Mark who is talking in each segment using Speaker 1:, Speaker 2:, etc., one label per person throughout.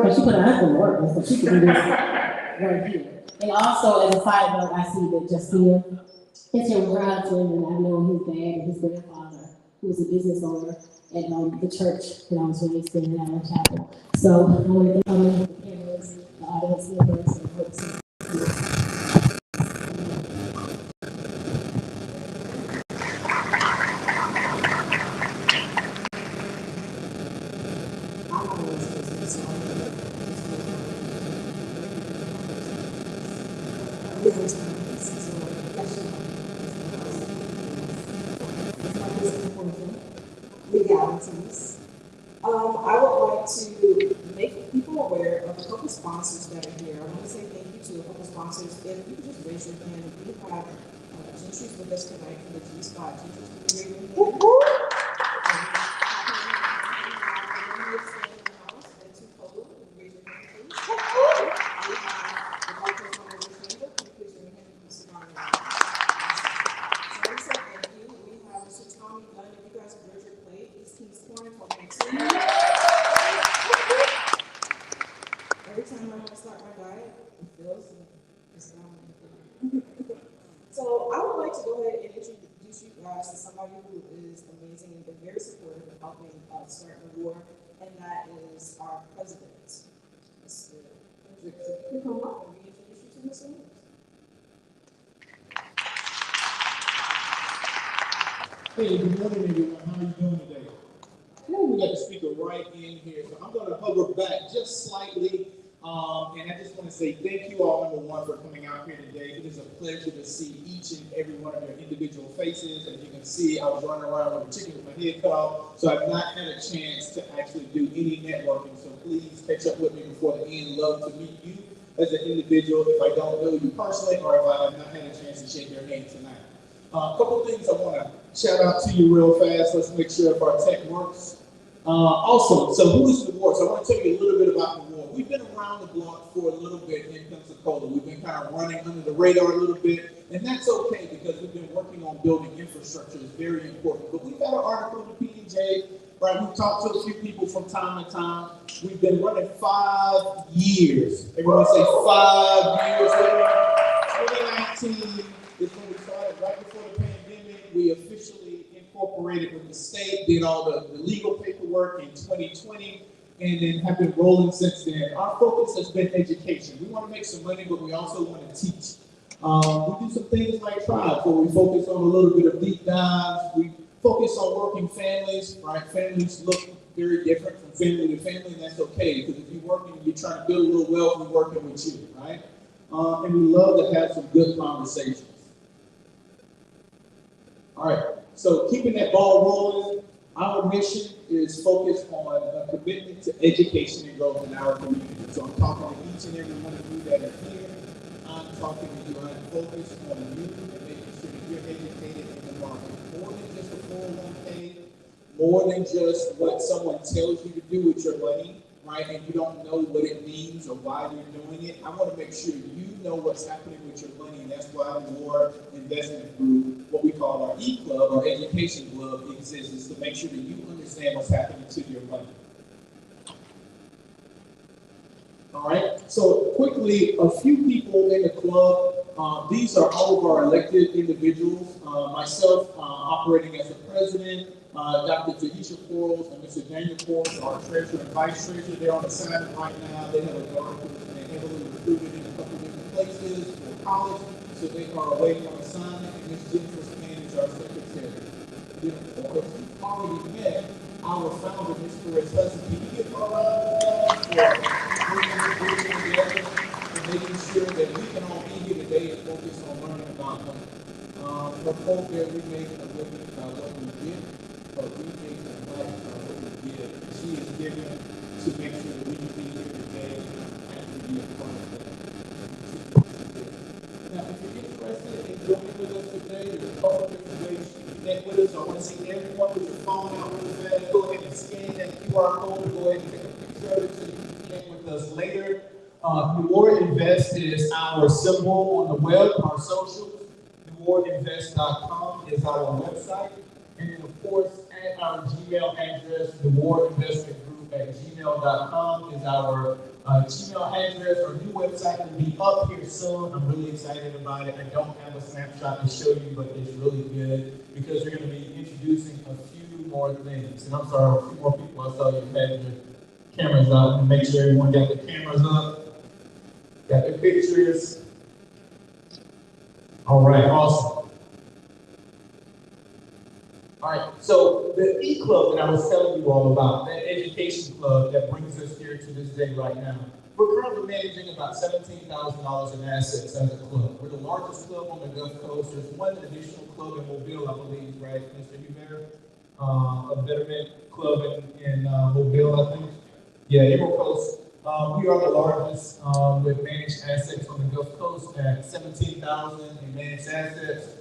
Speaker 1: work, but she put her husband to work, and so she could do this right here. And also, as a side note, I see that Justina is here with her husband, and I know his dad and his grandfather, who was a business owner at the church that I was raised in Allen Chapel. So I want to thank the cameras, the audience members, and folks.
Speaker 2: Legalities. I would like to make people aware of a couple sponsors that are here. I want to say thank you to a couple sponsors. If you could just raise your hand, we have Gentry's with us tonight for the G-Spot. Gentry's raise your hand. Every time I want to start my diet, it feels it's not. So I would like to go ahead and introduce you guys to somebody who is amazing and been very supportive in helping start Noire, and that is our president, Mr. Hendrick. Can you come up and reintroduce you to Mr. Hendrick?
Speaker 3: Hey, good morning, everyone. How are you doing today? We got the speaker right in here, so I'm going to hover back just slightly, and I just want to say thank you all, number one, for coming out here today. It is a pleasure to see each and every one of your individual faces. As you can see, I was running around with a chicken with my head cut off, so I've not had a chance to actually do any networking, so please catch up with me before the end. Love to meet you as an individual if I don't know you personally or if I have not had a chance to shake your hand tonight. A couple things I want to shout out to you real fast. Let's make sure if our tech works. Also, so who is Noire? So I want to tell you a little bit about Noire. We've been around the block for a little bit in Pensacola. We've been kind of running under the radar a little bit, and that's okay because we've been working on building infrastructure. It's very important. But we've got an article in the PJ, right? We've talked to a few people from time to time. We've been running 5 years. Everyone say 5 years. 2019 is when we started, right before the pandemic. We officially incorporated with the state, did all the legal paperwork in 2020, and then have been rolling since then. Our focus has been education. We want to make some money, but we also want to teach. We do some things like Tribe, where we focus on a little bit of deep dives. We focus on working families, right? Families look very different from family to family, and that's okay, because if you're working, you're trying to build a little wealth, we're working with you, right? And we love to have some good conversations. All right, so keeping that ball rolling, our mission is focused on a commitment to education and growth in our community. So I'm talking to each and every one of you that are here. I'm talking to you. I'm focused on you and making sure that you're educated in the market. More than just a 401k, more than just what someone tells you to do with your money, right? And you don't know what it means or why you're doing it. I want to make sure you know what's happening with your money, and that's why the Noire Investment Group, what we call our E-Club, our education club, exists, is to make sure that you understand what's happening to your money. All right, so quickly, a few people in the club. These are all of our elected individuals. Myself operating as the president, Dr. Tahisha Quarles and Mr. Daniel Quarles, our treasurer and vice treasurer. They're on assignment right now. They have a daughter who's been heavily recruited in a couple different places for college, so they are away from assignment. And Ms. Jennifer Span is our secretary. Then, of course, you've already met our founder, Ms. Perez Hudson. Can you give her a round for bringing together and making sure that we can all be here today and focus on learning about money? Her quote there, we make a living by what we give, but we make a life by what we give. She is given to make sure that we can be here today and actually be a part of that. Now, if you're interested in joining with us today, there's a couple different ways you can connect with us. I want to see everyone with your phone out really fast. Go ahead and scan that QR code. Go ahead and take a picture of it so you can connect with us later. Noire Invest is our symbol on the web, our socials. NoireInvest.com is our website. And then, of course, at our Gmail address, NoireInvestmentGroup gmail.com is our Gmail address. Our new website will be up here soon. I'm really excited about it. I don't have a snapshot to show you, but it's really good because we're going to be introducing a few more things. And I'm sorry, a few more people. I saw you had your cameras up, and make sure everyone got the cameras up, got the pictures. All right, awesome. All right, so the E-Club that I was telling you all about, that education club that brings us here to this day right now, we're currently managing about $17,000 in assets as a club. We're the largest club on the Gulf Coast. There's one additional club in Mobile, I believe, right, Mr. Hubert? A betterment club in Mobile, I think. Yeah, Emerald Coast. We are the largest with managed assets on the Gulf Coast at 17,000 in managed assets.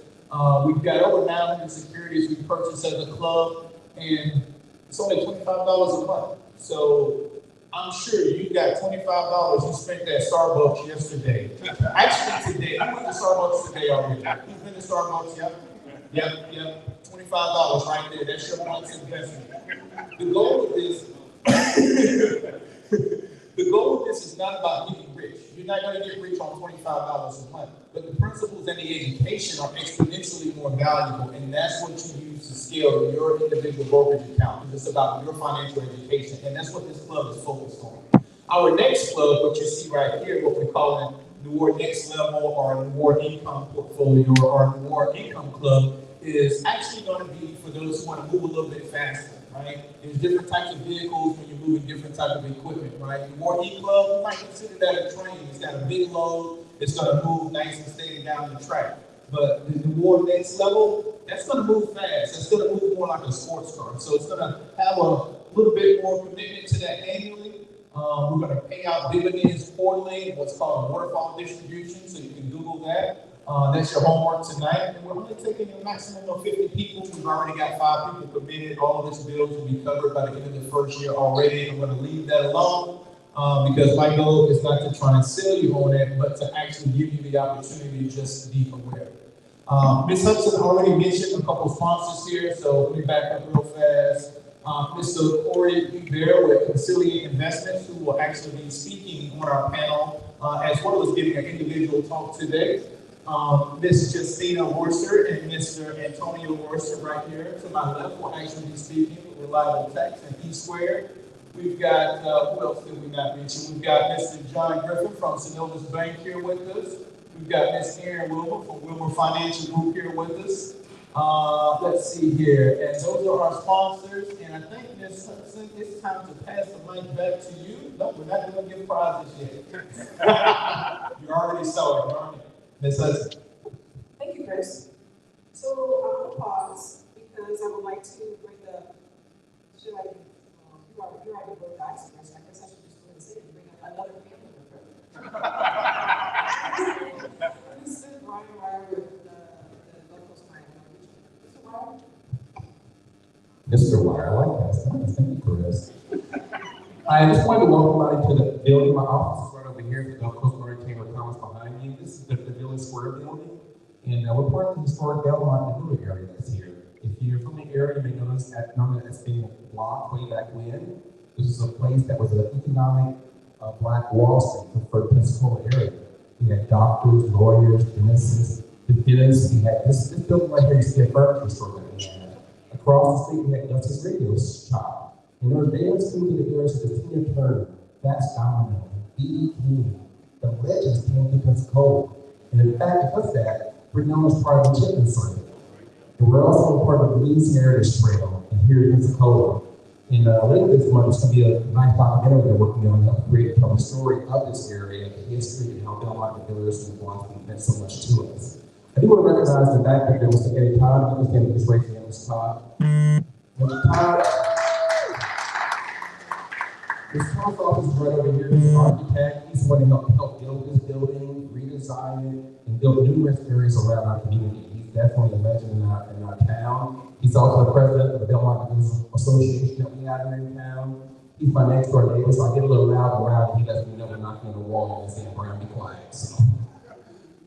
Speaker 3: We've got over 900 securities we purchased as a club, and it's only $25 a month. So I'm sure you got $25 you spent at Starbucks yesterday. Actually today, I went to Starbucks today already. Who's been to Starbucks? Yep. $25 right there. That's your month's investment. The goal of this the goal of this is not about getting rich. You're not going to get rich on $25 a month. But the principles and the education are exponentially more valuable, and that's what you use to scale your individual brokerage account. It's about your financial education, and that's what this club is focused on. Our next club, what you see right here, what we're calling Noire Next Level or Noire Income Portfolio or Noire Income Club, is actually going to be for those who want to move a little bit faster, right? There's different types of vehicles when you're moving different types of equipment, right? The Noire E-Club, you might consider that a train. It's got a big load. It's going to move nice and steady down the track. But the Noire Next Level, that's going to move fast. It's going to move more like a sports car. So it's going to have a little bit more commitment to that annually. We're going to pay out dividends quarterly, what's called a waterfall distribution, so you can Google that. That's your homework tonight. And we're only taking a maximum of 50 people. We've already got 5 people committed. All of this bills will be covered by the end of the first year already. I'm going to leave that alone because my goal is not to try and sell you on it, but to actually give you the opportunity just to be aware. Ms. Hudson already mentioned a couple sponsors here, so let me back up real fast. Mr. Corey Hubert with Conciliate Investments, who will actually be speaking on our panel, as well as giving an individual talk today. Ms. Justina Worcester and Mr. Antonio Worcester right here to my left will actually be speaking with Reliable Tax and E-Square. We've got, who else did we not mention? We've got Mr. John Griffin from Synovus Bank here with us. We've got Ms. Erin Wilbur from Wilbur Financial Group here with us. Let's see here, and those are our sponsors, and I think, Ms. Hudson, it's time to pass the mic back to you. No, we're not going to give prizes yet. You already saw it, aren't you? Ms. Hudson.
Speaker 2: Thank you, Chris. So I'm going to pause because I would like to bring the, should I, you already broke the ice, Chris. I guess I should just go and say bring another family member. This is Brian Noire with the Gulf Coast Mining. Mr. Noire?
Speaker 4: Mr. Noire, I like that. Thank you, Chris. I just wanted to welcome everybody to the building. My office is right over here, the Gulf Coast Marine Chamber of Commerce behind me. This is the Pavilion Square building, and we're part of the historic Belmont Newell area that's here. If you're from the area, you may notice that known as being a block way back when. This is a place that was an economic Black Wall Street for the Pensacola area. We had doctors, lawyers, dentists, we had this building right here used to be a furniture store that we had. Across the street, we had Dustin's radio shop. And there were bands coming to the area such as Tina Turner, Fats Domino, B.B. King. The legends came to Pensacola. And in fact, because of that, we're known as part of the Chitlin Circle. And we're also part of the Blues Heritage Trail here in Pensacola. And later this month, it's going to be a nice documentary they're working on to create tell the story of this area, the history, and how Belmont the Village and Boston meant so much to us. I do want to recognize the fact that there was a Todd. You can just raise your hand, Mr. Todd. This Todd's office is right over here. He's an architect. He's the one who helped build this building, redesign it, and build numerous areas around our community. He's definitely a legend in our town. He's also the president of the Belmont Business Association that we have here in town. He's my next door neighbor, so I get a little loud and loud, and he lets me know we're knocking on the wall and saying, "Brian, be quiet." So.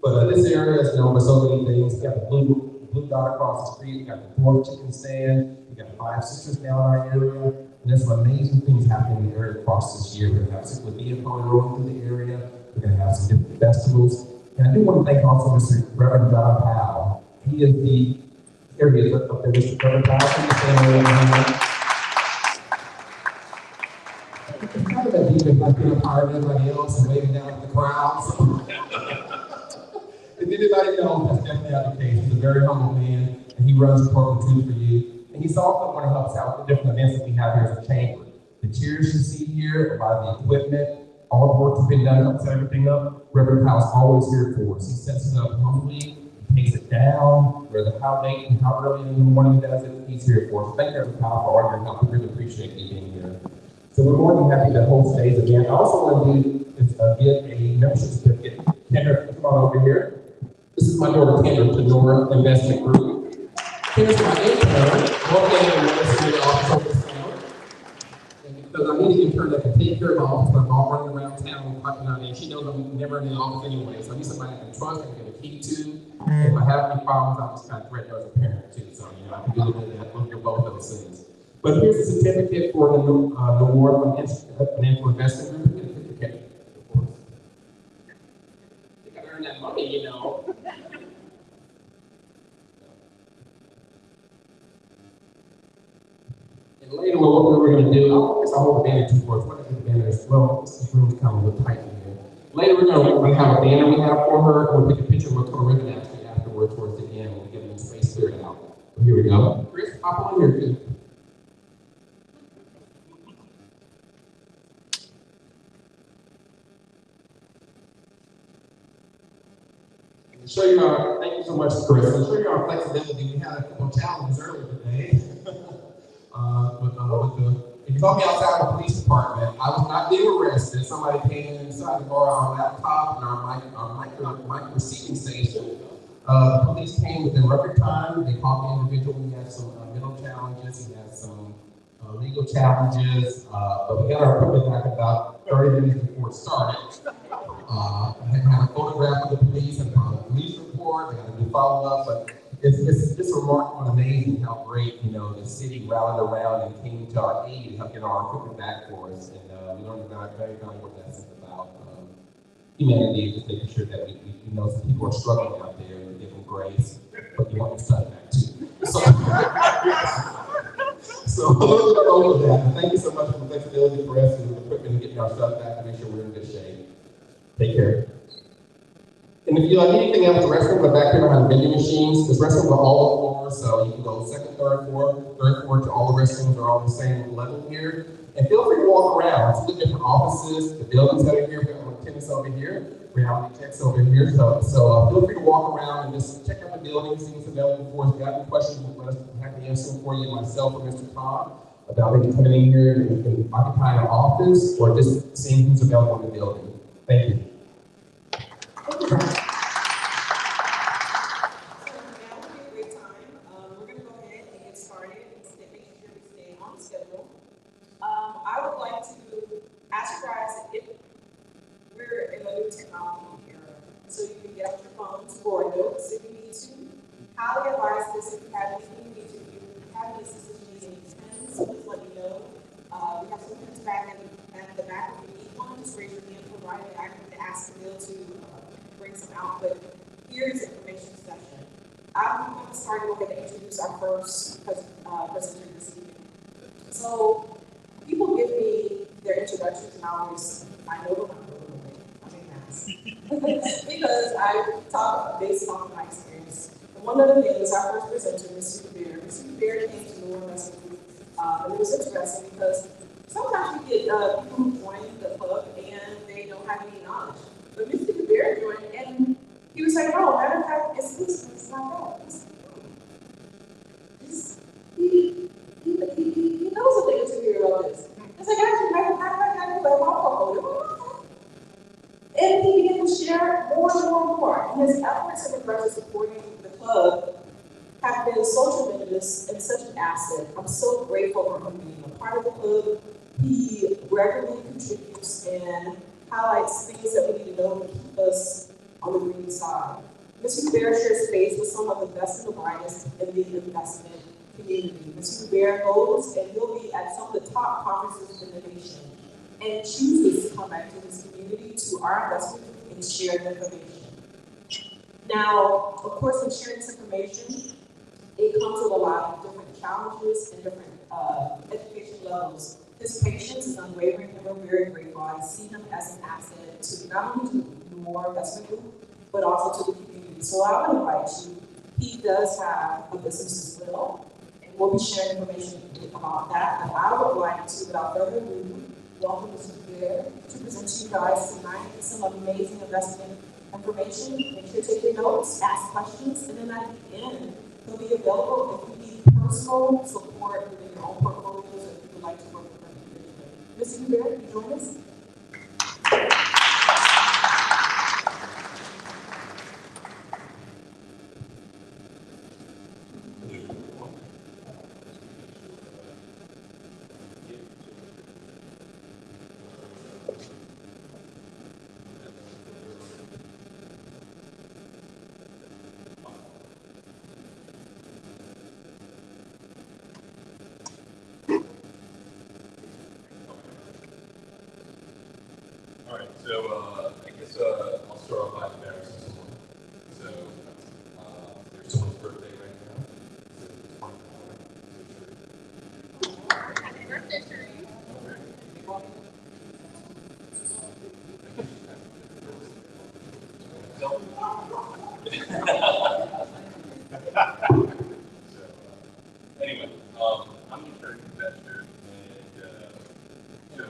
Speaker 4: But this area is known for so many things. We got the blue dot across the street. We got the Dwarf Chicken Stand. We got 5 Sisters down in our area. And there's some amazing things happening in the area across this year. We're going to have some vehicle rolling through the area. We're going to have some different festivals. And I do want to thank also Mr. Reverend John Powell. He is the area up there, Mr. Reverend Powell. Can you stand there? It's kind of that deep if I feel higher than everybody else and waving down at the crowd. So. If anybody knows, that's definitely not the case. He's a very humble man, and he runs the program too for you. And he's also going to help us out with the different events that we have here as a chamber. The chairs you see here, a lot of the equipment, all the work has been done to set everything up. Reverend Powell's always here for us. He sets it up humbly, he takes it down, whether how late and how early in the morning he does it, he's here for us. Thank you, Reverend Powell, for all your help. We really appreciate you being here. So we're more than happy to host days again. I also want to do is give a membership certificate. Kendra, come on over here. This is my daughter Kendra to Noire Investment Group. Kendra's my intern. One day I'm going to see the office over the summer. And because I need an intern that can take care of my office when I'm all running around town and she knows I'm never in the office anyway. So I need somebody I can trust and get a key to. And if I have any problems, I'm just kind of threatened as a parent too. So I can do a little bit of that, look at both those things. But here's a certificate for the Noire Financial Investment Group. Get a certificate, of course. I think I earned that money, you know. And later, what we're going to do, I guess I'll hold the banner too for us. What is the banner? Well, this room's kind of a little tight in here. Later, we're going to have a banner we have for her, and we'll take a picture of her ribbon actually afterwards towards the end. We'll get them space cleared out. So here we go. Chris, hop on here, too. Show you our, thank you so much, Chris. I'll show you our flexibility. We had a couple of challenges earlier today. If you saw me outside the police department, I was not being arrested. Somebody came inside to borrow our laptop and our mic receiving station. The police came within record time. They caught the individual. He had some mental challenges. He had some legal challenges. But we got our equipment back about 30 minutes before it started. I had a photograph of the police and a police report. I got to do follow-up, but it's just remarkable and amazing how great, the city rallied around and came to our aid to help get our equipment back for us. And we learned a very valuable lesson about humanity, just making sure that we know some people are struggling out there and give them grace, but you want your stuff back too. So a little bit over that. Thank you so much for the flexibility for us and the equipment and getting our stuff back to make sure we're in good shape. Take care. And if you need anything else, the restrooms are back here behind the vending machines. The restrooms are all floors, so you can go second, third floor to all the restrooms are all the same level here. And feel free to walk around to the different offices, the buildings that are here. We have tenants over here, reality checks over here. So feel free to walk around and just check out the buildings, see what's available for us. If you have any questions, let us have the answer for you, myself or Mr. Todd, about maybe coming in here and occupying an office or just seeing who's available in the building. Thank you.
Speaker 2: Thank you, Brian. So now would be a great time. We're going to go ahead and get started and make sure we stay on schedule. I would like to ask you guys if we're in a new technology era, so you can get out your phones for notes if you need to. Highly advise this if you have anything you need to. If you have any assistance using pens, please let me know. We have some pens back at the back if you need one. Just raise your hand for Ryan and I can ask Bill to bring some out. But here's the information session. I'm going to start to go ahead and introduce our first presenter this evening. So people give me their introductions and I know them. Because I talk based on my experience. And one of the things, our first presenter, Mr. Bear. Mr. Bear came to Noire Investment Group, and it was interesting because sometimes you get people who join the club and they don't have any knowledge. But Mr. Bear joined and he was like, "Oh, matter of fact, it's this, it's not that." He knows a thing or two here about this. It's like, actually, matter of fact, I got to play my portfolio. And he began to share more and more and more. And his efforts in regards to supporting the club have been so tremendous and such an asset. I'm so grateful for him being a part of the club. He regularly contributes and highlights things that we need to know to keep us on the green side. Mr. Bear shares space with some of the best and the brightest in the investment community. Mr. Rivera goes and will be at some of the top conferences in the nation and chooses to come back to this community, to our investment, and share the information. Now, of course, in sharing this information, it comes with a lot of different challenges and different education levels. His patience is unwavering, and we're very grateful. I see him as an asset to not only to the Noire investment group, but also to the community. So I would invite you. He does have a business as well, and we'll be sharing information about that. And I would like to, without further ado, welcome Mr. Bear to present to you guys tonight some amazing investment information. Make sure to take your notes, ask questions, and then at the end, he'll be available if you need personal support within your own portfolios or if you would like to work with them individually. Mr. Bear, can you join us?
Speaker 4: All right, so I guess I'll start off by embarrassing someone. So there's someone's birthday right now. So it's 24. Happy birthday, Sherry. Anyway, I'm an attorney investor, and so.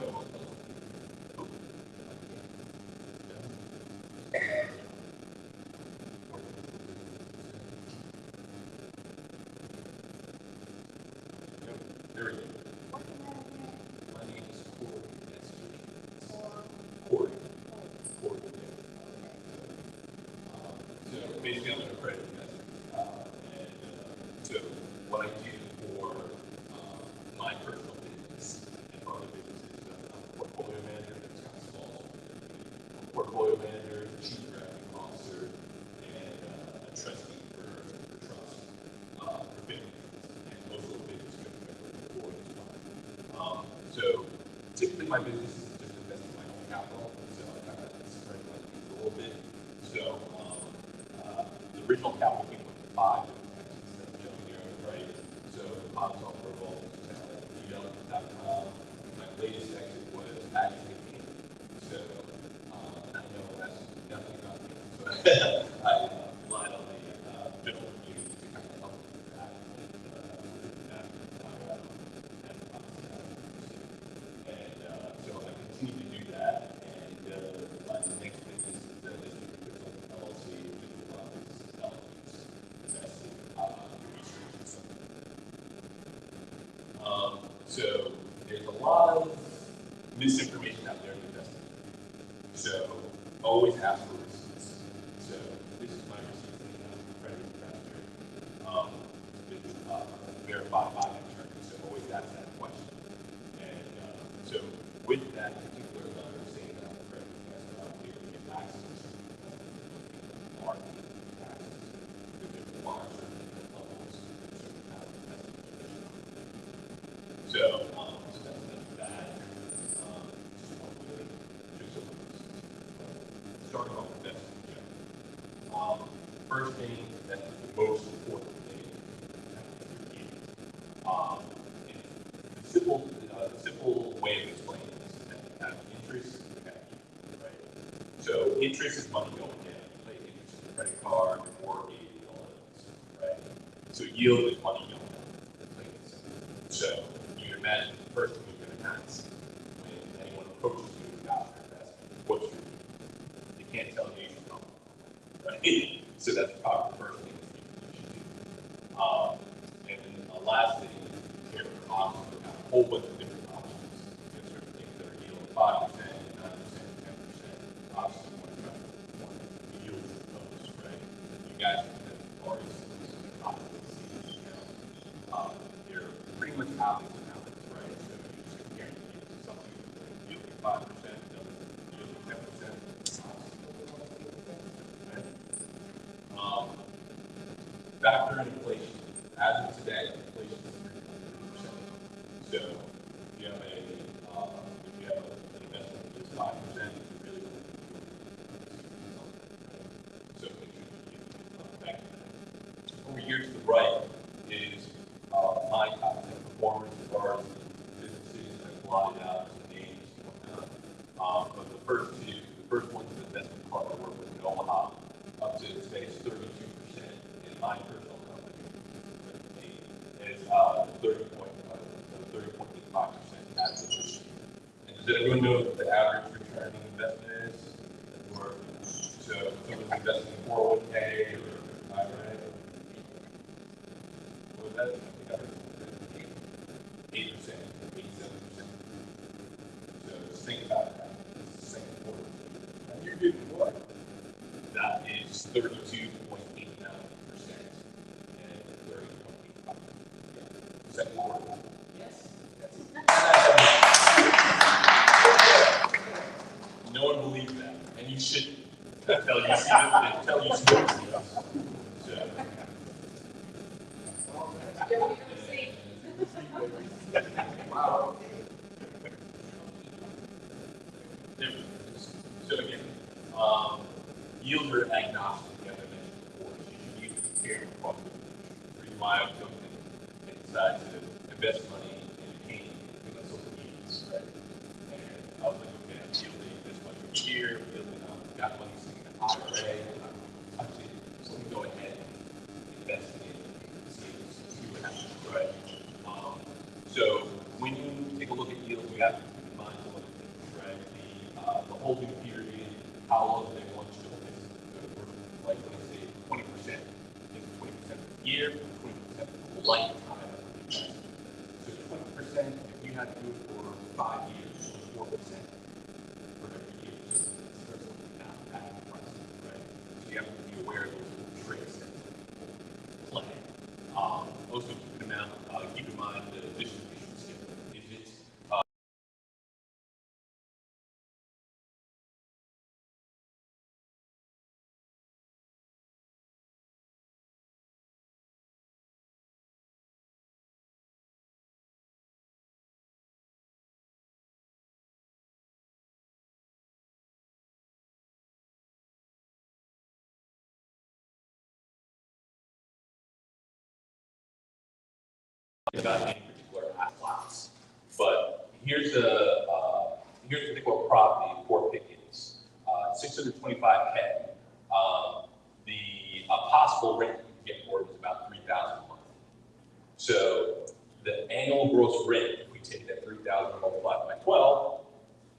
Speaker 4: There we go. My name is Corey. Corey. So basically, I'm an accredited investor. So what I do for my personal business and for other businesses, I'm a portfolio manager. That's kind of small. I'm a portfolio manager, chief revenue officer, and a trustee for trust for business and also business for so typically my business is just investing my own capital, so I kind of spread my fees a little bit. So the original capital came with 5 instead of jumping here, right? So I was on Purple, my latest exit was actually me. So I know that's definitely not me. So I relied on the general community to kind of help with that. So I continue to do that, and my next business is that LLC, which is a lot of business intelligence, investing, research, and stuff. So there's a lot of misinformation out there in investing. So always ask for receipts. So this is my receipt from the accredited investor. It's verified by an attorney. So always ask that question. And so with that particular letter saying that I'm accredited investor, I'm able to get access to market access to different bars or different levels and certain kind of investment position. So that's that. Just want to do some starting off with investing in general. First thing that's the most important thing is the simple way of explaining this is that you have interest and you have yield, right? So interest is money going down. You pay interest on a credit card, mortgage, and all that, right? So yield is money going down. So you can imagine the first thing you're going to ask when anyone approaches you about your investment, what's your yield? They can't tell you your number, right? So that's probably the first thing that you should do. And then the last thing is there are options. We have a whole bunch of different options. There's certain things that are yielding 5%, 9%, 10%. Obviously, you want to yield those, right? You guys have already seen this competency. They're pretty much apples and apples, right? So you just guarantee something yielding 5%, yielding 10%. Factor in inflation. As of today, inflation So if you have an investment that's 5%, it's really so make sure you get back to that. Over here to the right is my top 10 performers as far as businesses that blotted out some names and whatnot. But the first one is the investment club I work with in Omaha, up to say 32% in my personal company. And it's 30.85% acquisition. And does everyone know what the average return on investment is? Or so someone's investing in 401k or IRA? What was that? I think I heard 8%, 87%. So just think about that. It's the second quarter. And you're getting what? That is 32.89% and 30.85%. Second quarter. Yes. No one believes that, and you shouldn't. Until you see it, until you see it. So. Wow. So again, yields are agnostic, as I mentioned before. So you should use the comparative cost. The reason why I was going to decide to invest money in pain because that's what it means, right? And I was like, okay, I'm yielding this much a year, yielding got money sitting in an IRA, I'm touching it. So we go ahead and invest in it and see what happens, right? So when you take a look at yields, we have to keep in mind some other things, right? The holding period, how long do they want you to hold this? Like when I say 20%, is 20% of the year, 20% of the lifetime of the investment. So 20%, if you had to do it for 5 years, 4% for every year. So it starts looking at that price, right? So you have to be aware of those little tricks that play. Also keep in mind the distribution schedule. If it's about any particular asset class. But here's a particular property, Fort Pickens, 625K. The possible rent you can get for it is about $3,000 a month. So the annual gross rent, if we take that $3,000 multiplied by 12,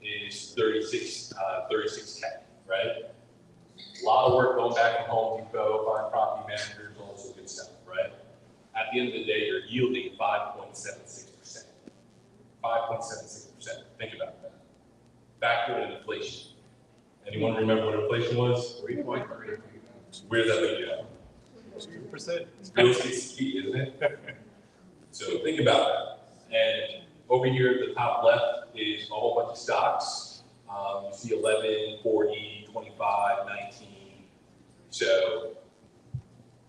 Speaker 4: is 36K, right? A lot of work going back to Home Depot, find property managers, all this good stuff, right? At the end of the day, you're yielding 5.76%. 5.76%. Think about that. Factor in inflation. Anyone remember what inflation was? 3.3. Where's that going to go? 2%. Real estate's key, isn't it? So think about that. And over here at the top left is a whole bunch of stocks. You see 11, 40, 25, 19. So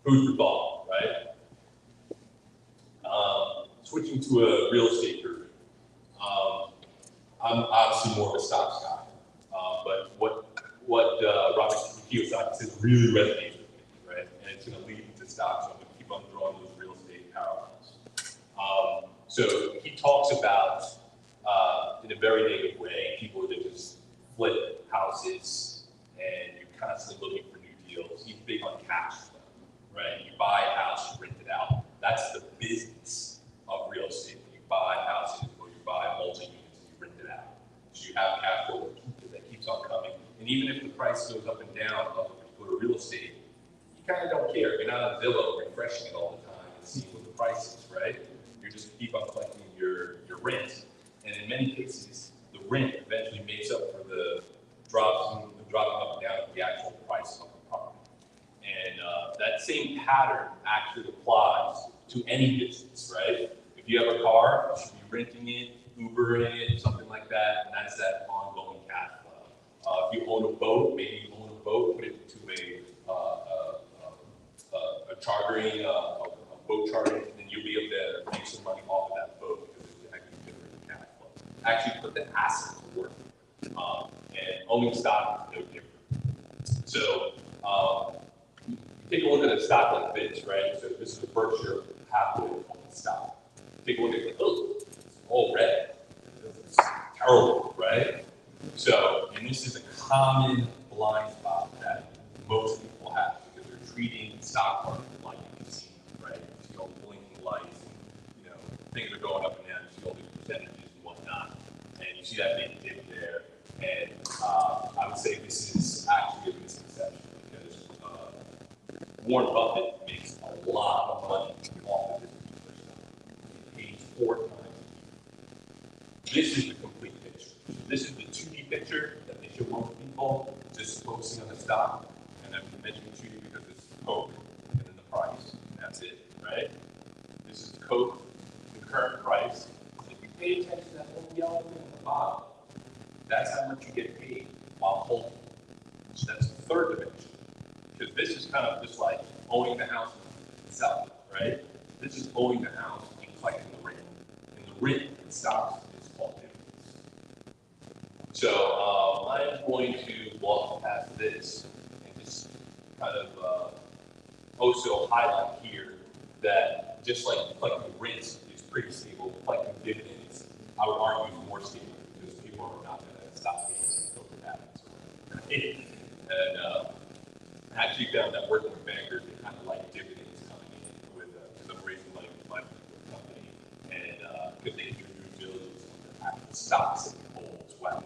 Speaker 4: food for thought, right? Switching to a real estate group. I'm obviously more of a stocks guy, but what Robert Kiyosaki says really resonates with me, right? And it's going to lead into stocks, so I'm going to keep on throwing those real estate parallels. So he talks about, in a very negative way, people that just flip houses and you're constantly looking for new deals. He's big on cash flow, right? You buy a house, you rent it out. That's the business of real estate. You buy houses or you buy multi-units and you rent it out. So you have cash flow that keeps on coming. And even if the price goes up and down of a particular real estate, you kind of don't care. You're not on Zillow refreshing it all the time and seeing what the price is, right? You just keep on collecting your rent. And in many cases, the rent eventually makes up for the dropping up and down of the actual price of the property. And that same pattern actually applies to any business, right? If you have a car, you should be renting it, Ubering it, something like that, and that's that ongoing cash flow. If you own a boat, maybe you own a boat, put it to a chartering, a boat chartering, and then you'll be able to make some money off of that boat because there's actually actually put the asset to work. And owning stock is no different. So you take a look at a stock like this, right? So this is a Berkshire Hathaway stock. Take a look at it, oh, it's all red. It's terrible, right? So, and this is a common blind spot that most people have because they're treating stock market like a casino, right? You see all the blinking lights, and, you know, things are going up and down, you see all these percentages and whatnot, and you see that big dip there. And I would say this is actually a misconception because Warren Buffett makes a lot of money off of this particular stuff. He pays 4 times. This is the complete picture. This is the 2D picture that they show most people, just focusing on the stock. And I'm mentioning 2D because it's Coke and then the price, and that's it, right? This is Coke, the current price. If you pay attention to that little yellow thing at the bottom, that's how much you get paid while holding. So that's the third dimension. Because this is kind of just like owning the house itself, right? This is owning the house and collecting the rent. And the rent in stocks is called dividends. So I'm going to walk past this and just kind of also highlight here that just like collecting rent is pretty stable, collecting dividends, I would argue is more stable because people are not going to stop paying until it happens. Right? And I actually found that working with bankers, they kind of like dividends coming in with, because I'm raising money with my company, and because they do due diligence on the actual stocks that we hold as well.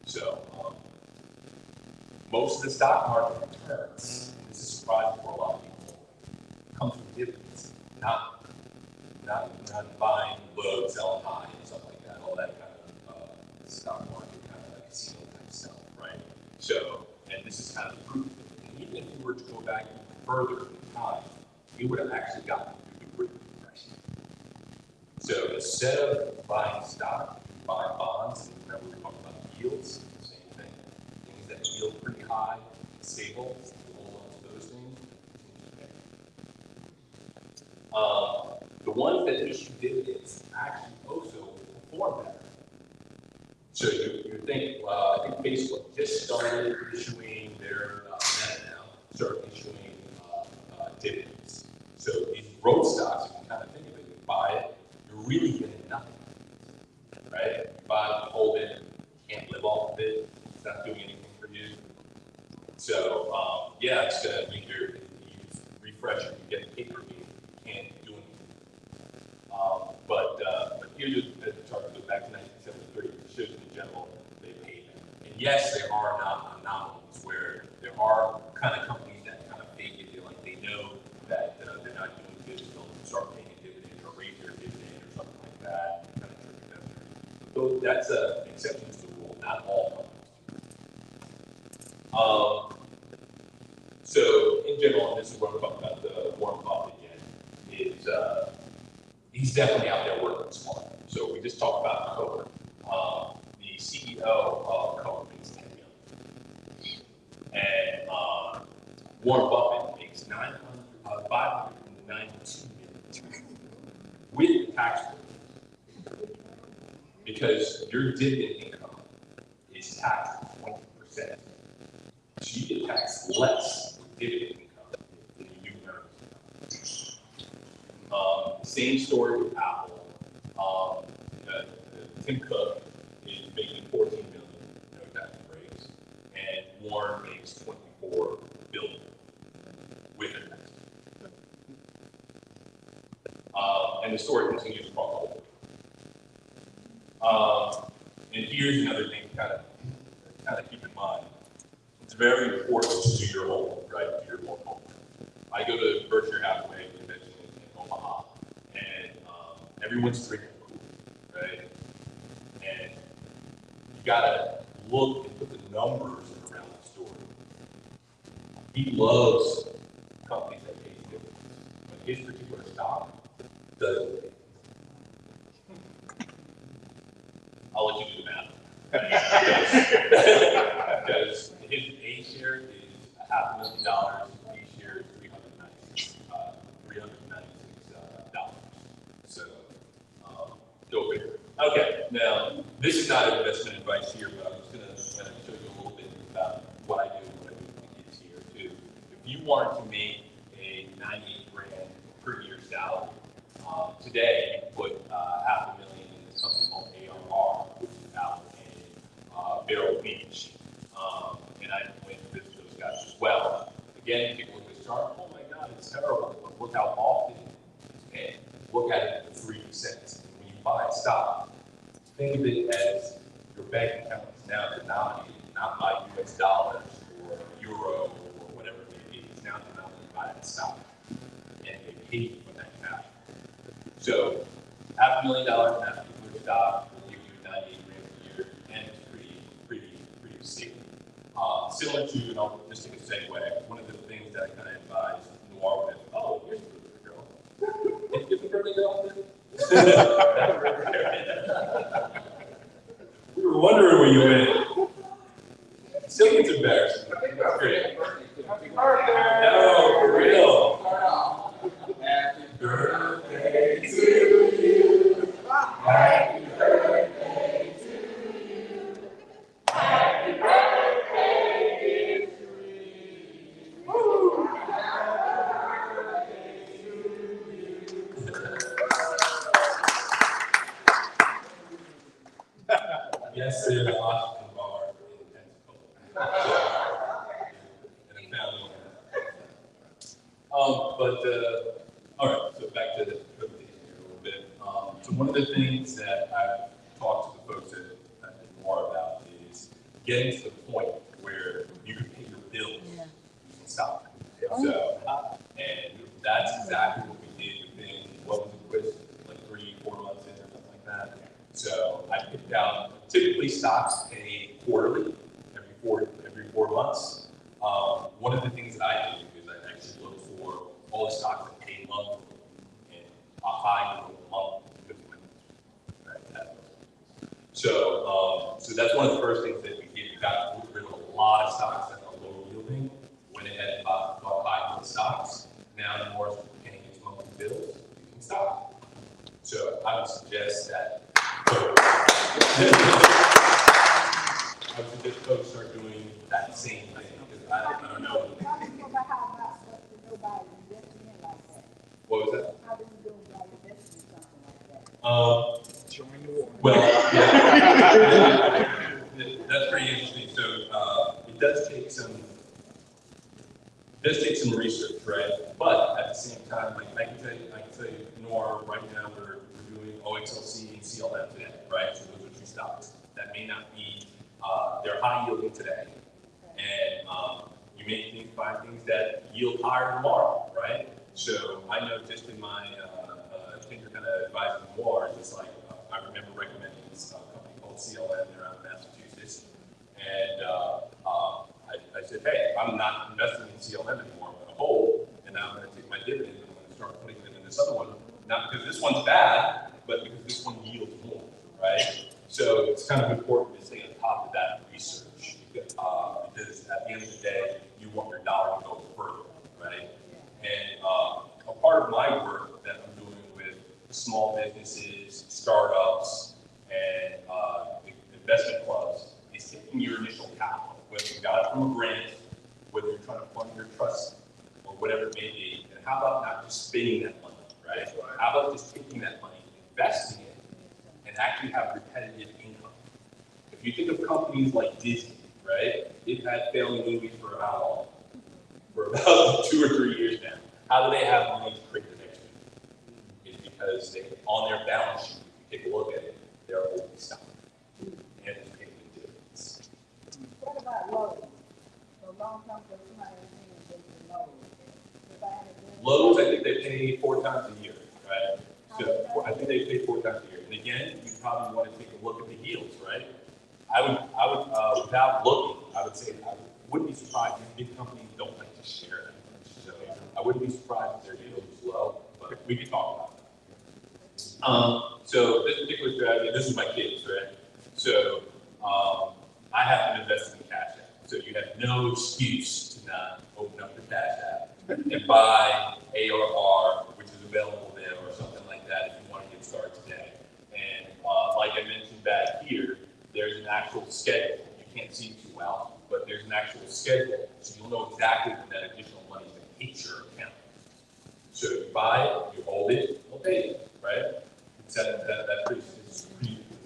Speaker 4: So most of the stock market returns, and this is surprising for a lot of people, comes from dividends, not buying low, selling high, and stuff like that, all that kind of stock market kind of like casino type stuff, right? So, and this is kind of the proof. And even if we were to go back even further in time, we would have actually gotten through the Great Depression. So instead of buying stock, buy bonds, and remember we were talking about yields, same thing. Things that yield pretty high, stable, hold on to those things. The ones that issue dividends actually also perform better. So you think, I think Facebook just started issuing their Meta now, started issuing dividends. So these growth stocks, if you kind of think of it, you buy it, you're really getting nothing, right? You buy it, hold it, you can't live off of it, it's not doing anything for you. So yeah, it's going to make you refresh and you get paper you can't do anything. But here's the chart goes back to 1973. It shows in general they pay them. And yes, there are not anomalies where there are kind of companies that kind of fake it. They know that they're not doing good, so they'll start paying a dividend or raise their dividend or something like that. Kind of trick investors. But that's an exception to the rule. Not all companies. So in general, and this is what I'm talking about, the Warren Buffett again, is he's definitely out there working smart. So we just talked about Coke. The CEO of Coke makes $10 million. And Warren Buffett makes $592 million with the tax rate. Because your dividend income is taxed 20%. So you get taxed less with dividend income than you do earnings income. Same story with Apple. Tim Cook is making $14 million, no tax breaks, and Warren makes $24 billion with a tax. And the story continues across the whole. And here's another thing to kind of keep in mind. It's very important to do your homework, right? Do your homework. I go to Berkshire Hathaway convention in Omaha, and everyone's drinking cool, right? And you gotta look and put the numbers around the story. He loves companies that pay dividends, but his particular stock doesn't. I'll let you do the math. Because his A share is $500,000, B share is $396. So go figure.
Speaker 5: wanted to make a 98 grand per year salary, today you put $500,000 in this company called ARR, which is out in Vero Beach. And I went to visit those guys as well. Again, take a look at this chart. Oh my God, it's terrible. But look how often it's paid. Look at it in 3 cents. When you buy a stock, think of it as your bank account is now denominated, not by US dollars or euro or whatever it may be. It's now denominated by that stock. And they pay you for that cash. So $500,000 in that particular stock will give you 98 grand a year, and it's pretty stable. Similar to, and I'll just take a segue, one of the things that I kind of advise Noire with, oh, here's the girl. Did you get the birthday girl? We were wondering where you went. Still gets embarrassing. Great.
Speaker 3: Happy birthday!
Speaker 5: No, for real.
Speaker 3: Happy birthday to you. Happy birthday to you. Happy birthday, dear Sweet. Woo! Happy birthday to you.
Speaker 5: Yes, they're the Washington bar in Pensacola. And a family. All right, so back to the presentation here a little bit. So one of the things that I've talked to the folks at Noire about is getting to the point where you can pay your bills using stock. So, and that's exactly what we did within, what was it, Chris, like 3-4 months in or something like that. So I picked out, typically stocks pay quarterly, every four months. One of the things that I do is I actually look for all the stocks that pay monthly and a high month. Right? So that's one of the first things that we did. We got rid of a lot of stocks that are low yielding, went ahead and bought high yield stocks. Now Noire is paying its monthly bills using stock. So I would suggest that folks start doing that same thing. Because I don't know.
Speaker 6: How do you know about how not stuff to nobody investing in like that?
Speaker 5: What was that?
Speaker 6: How do you know about investing in something like that?
Speaker 3: Join the war.
Speaker 5: Well, yeah, that's pretty interesting. So it does take some research, right? But at the same time, like I can tell you, Noire, right now we're doing OXLC and CLM today, right? So those are two stocks that may not be, they're high yielding today, and you may find things that yield higher tomorrow, right? So I know just in my tenure kind of advising Noire, just like I remember recommending this company called CLM. They're out of Massachusetts, and I said, hey, I'm not investing in CLM anymore. I'm going to hold, and now I'm going to take my dividend and I'm going to start putting them in this other one. Not because this one's bad, but because this one yields more, right? So it's kind of important to stay on top of that research because at the end of the day, you want your dollar to go further, right? And a part of my work that I'm doing with small businesses, startups, and investment clubs is taking your initial capital, whether you got it from a grant, whether you're trying to fund your trust, or whatever it may be, and how about not just spending that money, right? How about just taking that money, investing it, and actually have repetitive income? If you think of companies like Disney, right? They've had failing movies for how long? For about 2 or 3 years now. How do they have money to create the next movie? It's because they, on their balance sheet, if you take a look at it, they're holding stock. And it's paying dividends.
Speaker 6: What about Lowe's? So long term for somebody that's in Lowe's. If I had a good-
Speaker 5: Lowe's, I think they pay 4 times a year, right? So I think they pay 4 times a year. And again, you probably want to take a look at the yields, right? I would, without looking, I would say I wouldn't be surprised if big companies don't like to share that much. So I wouldn't be surprised if their yield is low, but we could talk about it. So this particular strategy, this is my kids, right? So I have them invested in Cash App. So you have no excuse to not open up the Cash App and buy ARR, which is available there, or something like that if you want to get started today. And like I mentioned back here, there's an actual schedule. You can't see too well, but there's an actual schedule, so you'll know exactly when that additional money is going to hit your account. So you buy it, you hold it, you'll pay it, right? It's that's pretty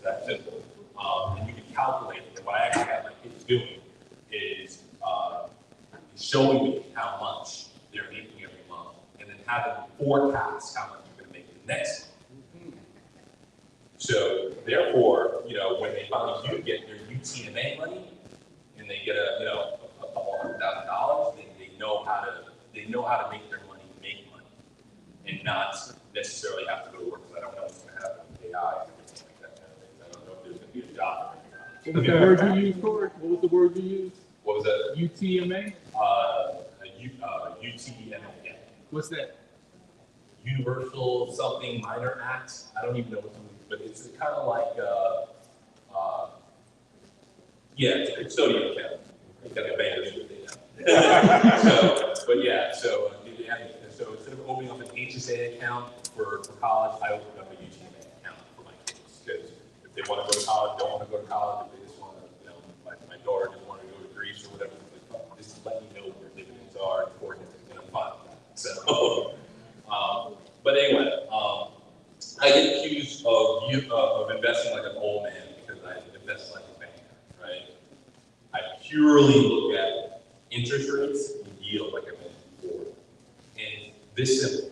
Speaker 5: that simple. And you can calculate it. And what I actually have my kids doing is showing me how much they're making every month, and then having them forecast how much you're going to make the next month. So therefore, you know, when they finally do get their UTMA money, and they get a couple $100,000, they know how to make their money make money, and not necessarily have to go to work. Because I don't know what's going to happen with AI and everything like that kind of thing. I don't know if there's going to be a job.
Speaker 3: What was the word you used for it? What was the word you used?
Speaker 5: What was that?
Speaker 3: UTMA?
Speaker 5: UTMA. Yeah.
Speaker 3: What's that?
Speaker 5: Universal something minor act. I don't even know what to mean, but it's kind of like it's a custodial account. You got a bank with it now. So instead of opening up an HSA account for college, I opened up a UTMA account for my kids, because if they want to go to college, don't want to go to college, if they just want to, my daughter just wanted to go to Greece or whatever, just let me know where dividends are before it's going to fund. So, but anyway, I get accused of investing like an old man because I invest like a banker, right? I purely look at interest rates and yield, like I mentioned before. And this simple.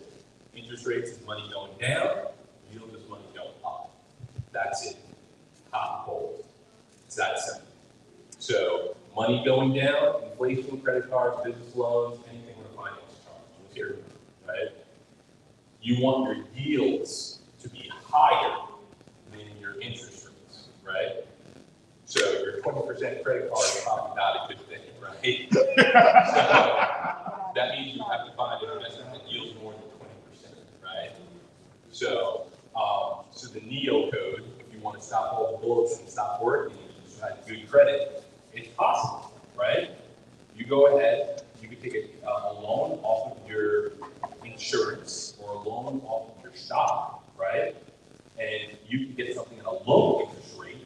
Speaker 5: Interest rates is money going down, yield is money going up. That's it. Hot and cold. It's that simple. So money going down, inflation, credit cards, business loans, anything with a finance charge. Here, right? You want your yields to be higher than your interest rates, right? So your 20% credit card is probably not a good thing, right? So that means you have to find an investment that yields more than 20%, right? So, so the NEO code, if you want to stop all the bullets and stop working, you have good credit, it's possible, right? You go ahead, you can take a loan off of your insurance or a loan off of your stock, right? And you can get something at a low interest rate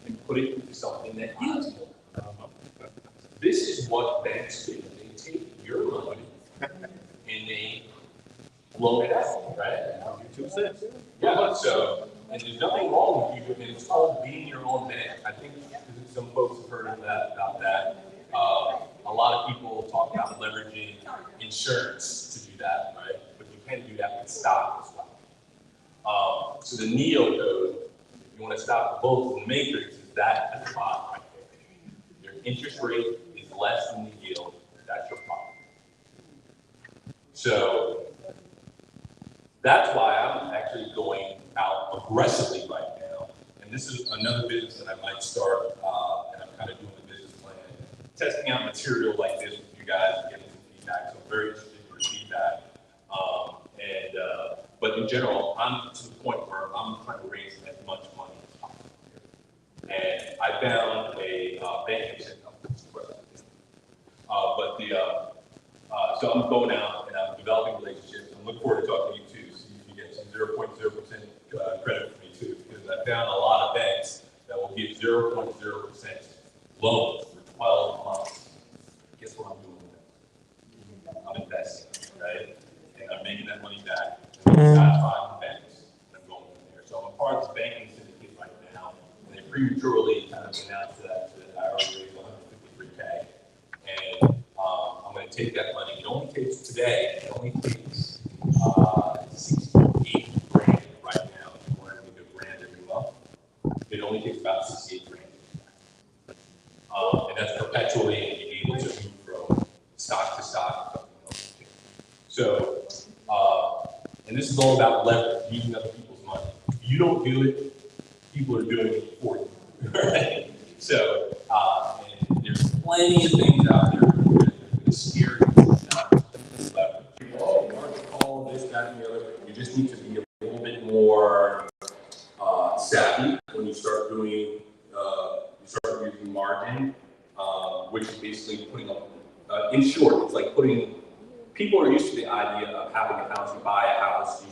Speaker 5: and put it into something that yields more. This is what banks do. They take your money and they loan it out, right? 2 cents. Yeah, so, and there's nothing wrong with you, and it's called being your own bank. I think some folks have heard of that, about that. A lot of people talk about leveraging insurance to do that, right? But you can do that with stock as well. So the NEO code, if you want to stop the bullets in the matrix, is that at the bottom right there. Your interest rate is less than the yield, that's your problem. So that's why I'm actually going out aggressively right now. And this is another business that I might start, and I'm kind of doing the business plan, testing out material like this with you guys and getting some feedback. So I'm very interested in your feedback. But in general, I'm to the point where I'm trying to raise as much money as possible here. And I found a banking system. So I'm going out and I'm developing relationships. I'm looking forward to talking to you too, so you can get some 0.0% credit from me too, because I found a lot of banks that will give 0.0% loans for 12 months. Guess what I'm doing with it? I'm investing, right? And I'm making that money back. I'm satisfying the banks, and I'm going from there. So I'm a part of this banking syndicate right now, and they prematurely kind of announced that I already raised 153K. And I'm going to take that money. It only takes today, it only takes 68 grand right now. If you want to make a grand every month, it only takes about 68 grand. And that's perpetually being able to move from stock to stock. So, and this is all about leverage, using other people's money. If you don't do it, people are doing it for you. Right? So, and there's plenty of things out there that are going to scare you not leverage. Oh, market call, this, that, and the other. You just need to be a little bit more savvy when you start doing, you start using margin, which is basically putting up, in short, it's like putting, people are used to the idea of having a house, you buy a house, you